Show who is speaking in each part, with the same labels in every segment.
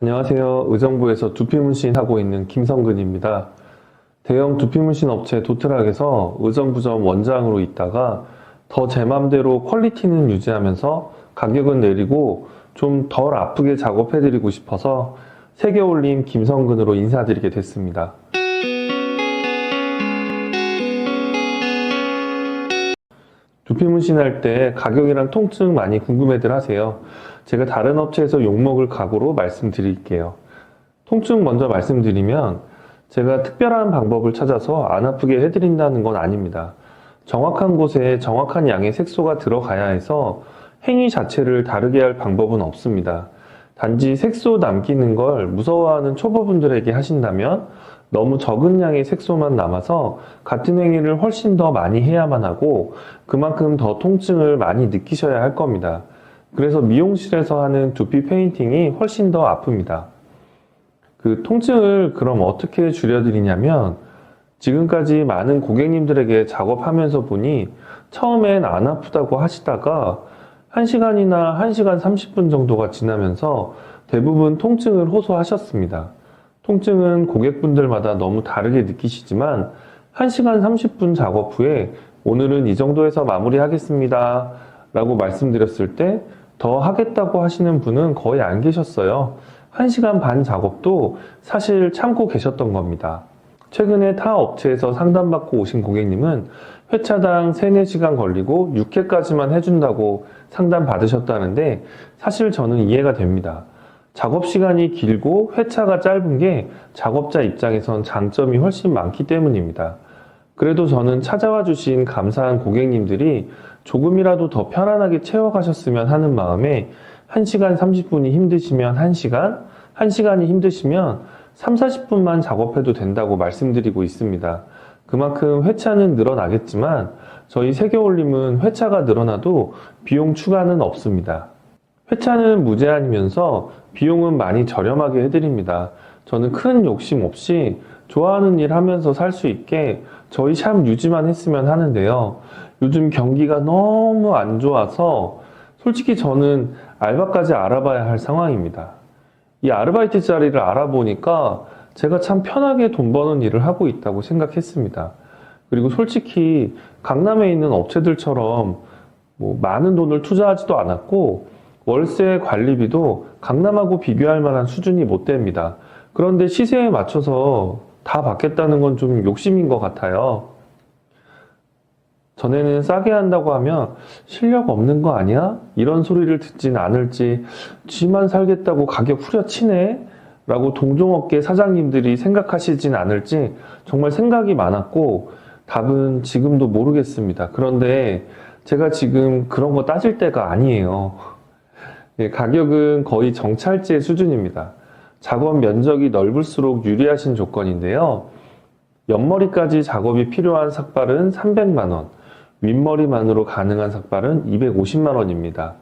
Speaker 1: 안녕하세요. 의정부에서 두피문신 하고 있는 김성근입니다. 대형 두피문신 업체 도트락에서 의정부점 원장으로 있다가 더 제 맘대로 퀄리티는 유지하면서 가격은 내리고 좀 덜 아프게 작업해드리고 싶어서 세계올림 김성근으로 인사드리게 됐습니다. 두피문신 할 때 가격이랑 통증 많이 궁금해들 하세요. 제가 다른 업체에서 욕먹을 각오로 말씀드릴게요. 통증 먼저 말씀드리면 제가 특별한 방법을 찾아서 안 아프게 해드린다는 건 아닙니다. 정확한 곳에 정확한 양의 색소가 들어가야 해서 행위 자체를 다르게 할 방법은 없습니다. 단지 색소 남기는 걸 무서워하는 초보분들에게 하신다면 너무 적은 양의 색소만 남아서 같은 행위를 훨씬 더 많이 해야만 하고 그만큼 더 통증을 많이 느끼셔야 할 겁니다. 그래서 미용실에서 하는 두피 페인팅이 훨씬 더 아픕니다. 그 통증을 그럼 어떻게 줄여드리냐면 지금까지 많은 고객님들에게 작업하면서 보니 처음엔 안 아프다고 하시다가 1시간이나 1시간 30분 정도가 지나면서 대부분 통증을 호소하셨습니다. 통증은 고객분들마다 너무 다르게 느끼시지만 1시간 30분 작업 후에 오늘은 이 정도에서 마무리하겠습니다 라고 말씀드렸을 때 더 하겠다고 하시는 분은 거의 안 계셨어요. 1시간 반 작업도 사실 참고 계셨던 겁니다. 최근에 타 업체에서 상담받고 오신 고객님은 회차당 3, 4시간 걸리고 6회까지만 해준다고 상담 받으셨다는데 사실 저는 이해가 됩니다. 작업 시간이 길고 회차가 짧은 게 작업자 입장에선 장점이 훨씬 많기 때문입니다. 그래도 저는 찾아와 주신 감사한 고객님들이 조금이라도 더 편안하게 채워가셨으면 하는 마음에 1시간 30분이 힘드시면 1시간, 1시간이 힘드시면 3, 40분만 작업해도 된다고 말씀드리고 있습니다. 그만큼 회차는 늘어나겠지만 저희 세계올림은 회차가 늘어나도 비용 추가는 없습니다. 회차는 무제한이면서 비용은 많이 저렴하게 해드립니다. 저는 큰 욕심 없이 좋아하는 일 하면서 살 수 있게 저희 샵 유지만 했으면 하는데요. 요즘 경기가 너무 안 좋아서 솔직히 저는 알바까지 알아봐야 할 상황입니다. 이 아르바이트 자리를 알아보니까 제가 참 편하게 돈 버는 일을 하고 있다고 생각했습니다. 그리고 솔직히 강남에 있는 업체들처럼 많은 돈을 투자하지도 않았고 월세 관리비도 강남하고 비교할 만한 수준이 못 됩니다. 그런데 시세에 맞춰서 다 받겠다는 건 좀 욕심인 것 같아요. 전에는 싸게 한다고 하면 실력 없는 거 아니야? 이런 소리를 듣진 않을지 쥐만 살겠다고 가격 후려치네? 라고 동종업계 사장님들이 생각하시진 않을지 정말 생각이 많았고 답은 지금도 모르겠습니다. 그런데 제가 지금 그런 거 따질 때가 아니에요. 가격은 거의 정찰제 수준입니다. 작업 면적이 넓을수록 유리하신 조건인데요. 옆머리까지 작업이 필요한 삭발은 300만 원, 윗머리만으로 가능한 삭발은 250만 원입니다.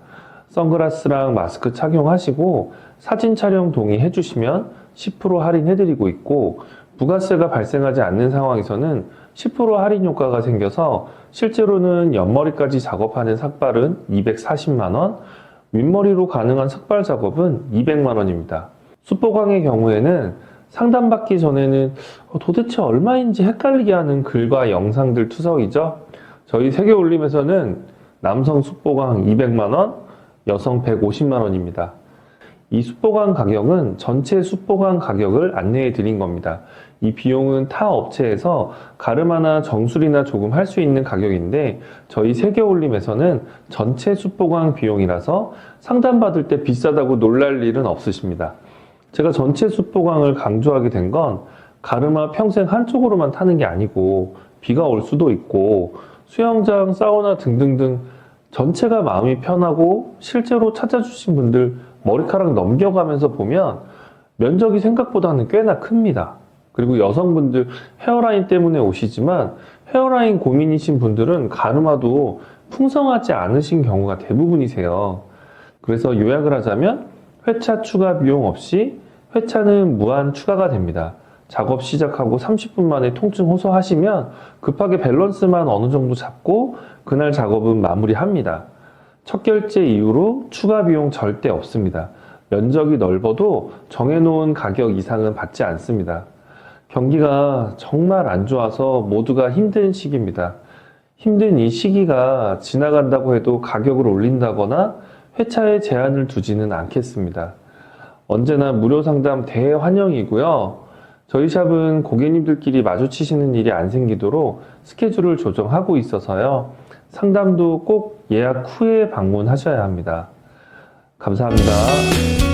Speaker 1: 선글라스랑 마스크 착용하시고 사진 촬영 동의해 주시면 10% 할인해드리고 있고 부가세가 발생하지 않는 상황에서는 10% 할인 효과가 생겨서 실제로는 옆머리까지 작업하는 삭발은 240만 원, 윗머리로 가능한 삭발 작업은 200만 원입니다. 숫보광의 경우에는 상담받기 전에는 도대체 얼마인지 헷갈리게 하는 글과 영상들 투석이죠. 저희 세계올림에서는 남성 숫보광 200만 원, 여성 150만 원입니다. 이 숫보광 가격은 전체 숫보광 가격을 안내해 드린 겁니다. 이 비용은 타 업체에서 가르마나 정수리나 조금 할 수 있는 가격인데 저희 세계올림에서는 전체 숫보광 비용이라서 상담받을 때 비싸다고 놀랄 일은 없으십니다. 제가 전체 숫보광을 강조하게 된 건 가르마 평생 한쪽으로만 타는 게 아니고 비가 올 수도 있고 수영장, 사우나 등등등 전체가 마음이 편하고 실제로 찾아주신 분들 머리카락 넘겨가면서 보면 면적이 생각보다는 꽤나 큽니다. 그리고 여성분들 헤어라인 때문에 오시지만 헤어라인 고민이신 분들은 가르마도 풍성하지 않으신 경우가 대부분이세요. 그래서 요약을 하자면 회차 추가 비용 없이 회차는 무한 추가가 됩니다. 작업 시작하고 30분 만에 통증 호소하시면 급하게 밸런스만 어느 정도 잡고 그날 작업은 마무리합니다. 첫 결제 이후로 추가 비용 절대 없습니다. 면적이 넓어도 정해놓은 가격 이상은 받지 않습니다. 경기가 정말 안 좋아서 모두가 힘든 시기입니다. 힘든 이 시기가 지나간다고 해도 가격을 올린다거나 회차에 제한을 두지는 않겠습니다. 언제나 무료 상담 대환영이고요. 저희 샵은 고객님들끼리 마주치시는 일이 안 생기도록 스케줄을 조정하고 있어서요. 상담도 꼭 예약 후에 방문하셔야 합니다. 감사합니다.